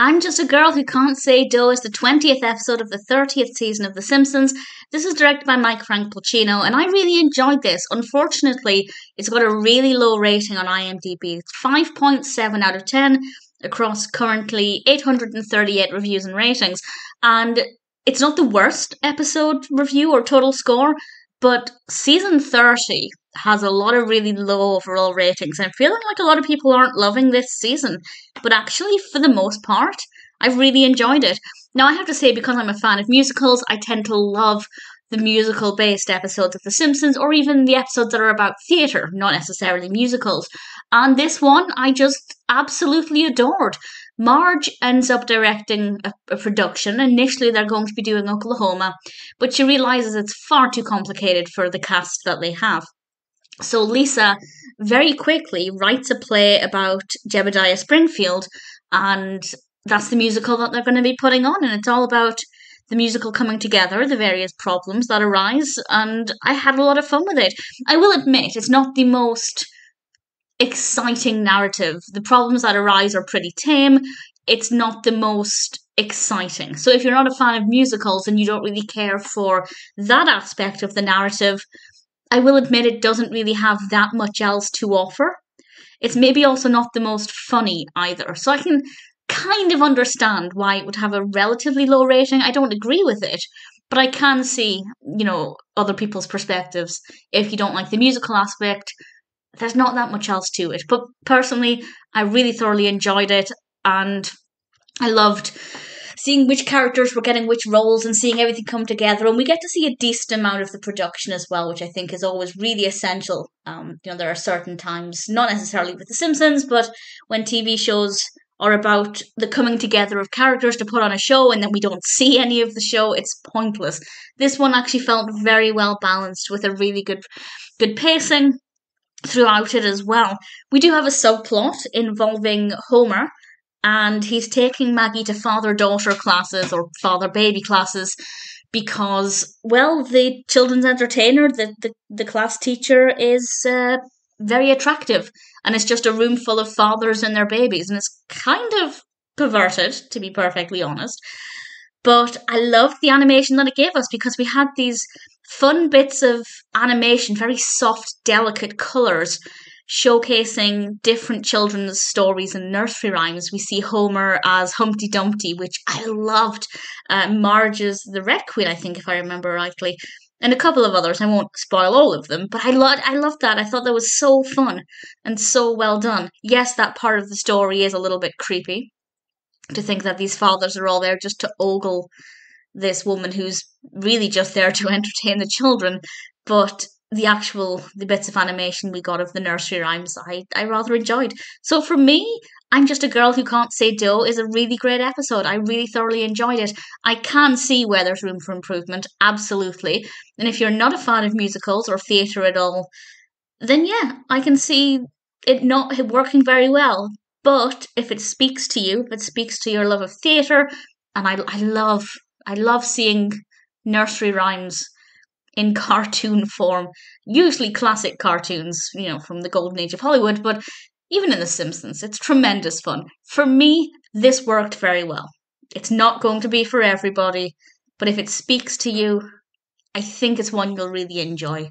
I'm Just a Girl Who Can't Say Doe is the 20th episode of the 30th season of The Simpsons. This is directed by Mike Frank Polcino, and I really enjoyed this. Unfortunately, it's got a really low rating on IMDb. It's 5.7 out of 10 across currently 838 reviews and ratings. And it's not the worst episode review or total score, but season 30 has a lot of really low overall ratings. I'm feeling like a lot of people aren't loving this season, but actually, for the most part, I've really enjoyed it. Now, I have to say, because I'm a fan of musicals, I tend to love the musical based episodes of The Simpsons, or even the episodes that are about theatre, not necessarily musicals. And this one, I just absolutely adored. Marge ends up directing a production. Initially, they're going to be doing Oklahoma, but she realises it's far too complicated for the cast that they have. So Lisa very quickly writes a play about Jebediah Springfield, and that's the musical that they're going to be putting on, and it's all about the musical coming together, the various problems that arise, and I had a lot of fun with it. I will admit, it's not the most exciting narrative. The problems that arise are pretty tame. It's not the most exciting. So if you're not a fan of musicals and you don't really care for that aspect of the narrative, I will admit it doesn't really have that much else to offer. It's maybe also not the most funny either. So I can kind of understand why it would have a relatively low rating. I don't agree with it, but I can see, other people's perspectives. If you don't like the musical aspect, there's not that much else to it. But personally, I really thoroughly enjoyed it, and I loved seeing which characters were getting which roles and seeing everything come together. And we get to see a decent amount of the production as well, which I think is always really essential. There are certain times, not necessarily with The Simpsons, but when TV shows are about the coming together of characters to put on a show and then we don't see any of the show, it's pointless. This one actually felt very well balanced with a really good pacing throughout it as well. We do have a subplot involving Homer, and he's taking Maggie to father-daughter classes or father-baby classes because, well, the children's entertainer, the class teacher, is very attractive. And it's just a room full of fathers and their babies. And it's kind of perverted, to be perfectly honest. But I loved the animation that it gave us because we had these fun bits of animation, very soft, delicate colours, showcasing different children's stories and nursery rhymes. We see Homer as Humpty Dumpty, which I loved. Marge is the Red Queen, I think, if I remember rightly. And a couple of others. I won't spoil all of them, but I loved that. I thought that was so fun and so well done. Yes, that part of the story is a little bit creepy, to think that these fathers are all there just to ogle this woman who's really just there to entertain the children. But the bits of animation we got of the nursery rhymes, I rather enjoyed. So for me, I'm Just a Girl Who Can't Say Doe is a really great episode. I really thoroughly enjoyed it. I can see where there's room for improvement, absolutely. And if you're not a fan of musicals or theatre at all, then yeah, I can see it not working very well. But if it speaks to you, if it speaks to your love of theatre, and I love seeing nursery rhymes in cartoon form, usually classic cartoons, from the golden age of Hollywood, but even in The Simpsons, it's tremendous fun. For me, this worked very well. It's not going to be for everybody, but if it speaks to you, I think it's one you'll really enjoy.